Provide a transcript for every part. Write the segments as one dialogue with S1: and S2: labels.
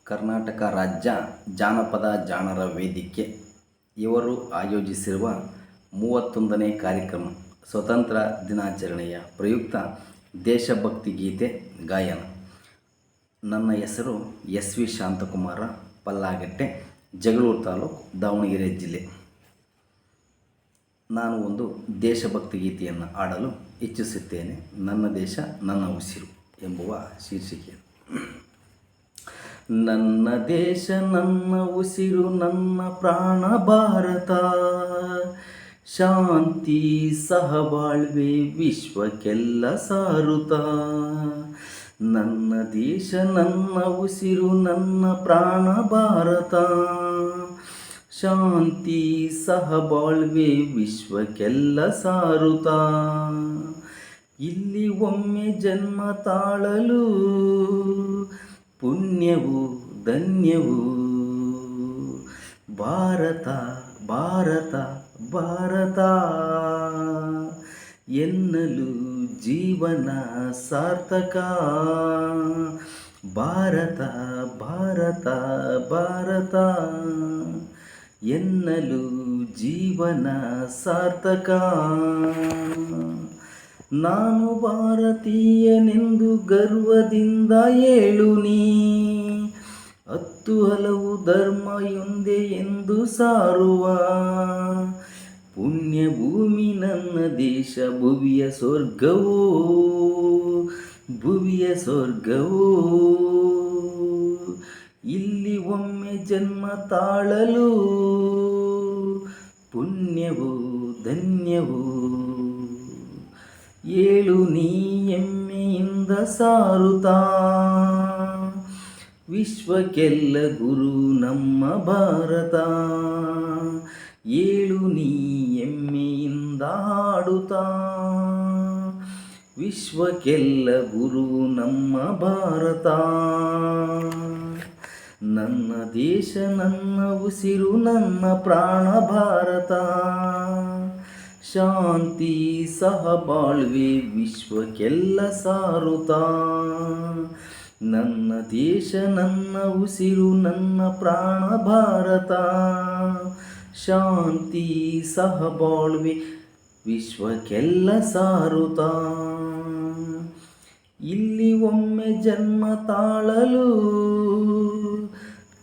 S1: ಕರ್ನಾಟಕ ರಾಜ್ಯ ಜಾನಪದ ಜಾಣರ ವೇದಿಕೆ ಇವರು ಆಯೋಜಿಸಿರುವ 31ನೇ ಕಾರ್ಯಕ್ರಮ ಸ್ವತಂತ್ರ ದಿನಾಚರಣೆಯ ಪ್ರಯುಕ್ತ ದೇಶಭಕ್ತಿ ಗೀತೆ ಗಾಯನ. ನನ್ನ ಹೆಸರು SV ಶಾಂತಕುಮಾರ, ಪಲ್ಲಾಗಟ್ಟೆ, ಜಗಳೂರು ತಾಲೂಕು, ದಾವಣಗೆರೆ ಜಿಲ್ಲೆ. ನಾನು ಒಂದು ದೇಶಭಕ್ತಿ ಗೀತೆಯನ್ನು ಹಾಡಲು ಇಚ್ಛಿಸುತ್ತೇನೆ. ನನ್ನ ದೇಶ ನನ್ನ ಉಸಿರು ಎಂಬುವ ಶೀರ್ಷಿಕೆ. ನನ್ನ ದೇಶ ನನ್ನ ಉಸಿರು, ನನ್ನ ಪ್ರಾಣ ಭಾರತ, ಶಾಂತಿ ಸಹಬಾಳ್ವೆ ವಿಶ್ವಕ್ಕೆಲ್ಲ ಸಾರುತ್ತ. ನನ್ನ ದೇಶ ನನ್ನ ಉಸಿರು, ನನ್ನ ಪ್ರಾಣ ಭಾರತ, ಶಾಂತಿ ಸಹಬಾಳ್ವೆ ವಿಶ್ವಕ್ಕೆಲ್ಲ ಸಾರುತ್ತ. ಇಲ್ಲಿ ಒಮ್ಮೆ ಜನ್ಮ ತಾಳಲು ಪುಣ್ಯವು ಧನ್ಯವು. ಭಾರತ ಭಾರತ ಭಾರತ ಎನ್ನಲು ಜೀವನ ಸಾರ್ಥಕ. ಭಾರತ ಭಾರತ ಭಾರತ ಎನ್ನಲು ಜೀವನ ಸಾರ್ಥಕ. ನಾನು ಭಾರತೀಯನೆಂದು ಗರ್ವದಿಂದ ಹೇಳು ನೀ, 10 ಹಲವು ಧರ್ಮಯೊಂದೇ ಎಂದು ಸಾರುವ. ಪುಣ್ಯ ಭೂಮಿ ನನ್ನ ದೇಶ, ಭುವಿಯ ಸ್ವರ್ಗವೋ ಭುವಿಯ ಸ್ವರ್ಗವೋ. ಇಲ್ಲಿ ಒಮ್ಮೆ ಜನ್ಮ ತಾಳಲು ಪುಣ್ಯವು ಧನ್ಯವು. ಏಳು ನೀ ಹೆಮ್ಮೆಯಿಂದ ಸಾರುತ್ತಾ, ವಿಶ್ವಕ್ಕೆಲ್ಲ ಗುರು ನಮ್ಮ ಭಾರತ. ಏಳು ನೀ ಹೆಮ್ಮೆಯಿಂದ ಹಾಡುತ್ತಾ, ವಿಶ್ವಕ್ಕೆಲ್ಲ ಗುರು ನಮ್ಮ ಭಾರತ. ನನ್ನ ದೇಶ ನನ್ನ ಉಸಿರು, ನನ್ನ ಪ್ರಾಣ ಭಾರತ, ಶಾಂತಿ ಸಹಬಾಳ್ವೆ ವಿಶ್ವಕ್ಕೆಲ್ಲ ಸಾರುತ್ತ. ನನ್ನ ದೇಶ ನನ್ನ ಉಸಿರು, ನನ್ನ ಪ್ರಾಣ ಭಾರತ, ಶಾಂತಿ ಸಹಬಾಳ್ವೆ ವಿಶ್ವಕ್ಕೆಲ್ಲ ಸಾರುತ್ತ. ಇಲ್ಲಿ ಒಮ್ಮೆ ಜನ್ಮ ತಾಳಲು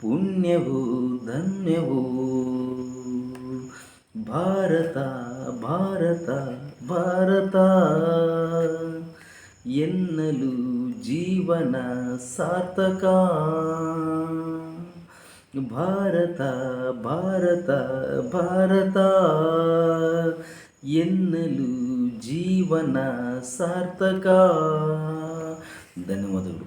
S1: ಪುಣ್ಯವು ಧನ್ಯವು. ಭಾರತ ಭಾರತ ಭಾರತ ಎನ್ನಲು ಜೀವನ ಸಾರ್ಥಕ. ಭಾರತ ಭಾರತ ಭಾರತ ಎನ್ನಲು ಜೀವನ ಸಾರ್ಥಕ. ಧನ್ಯವಾದಗಳು.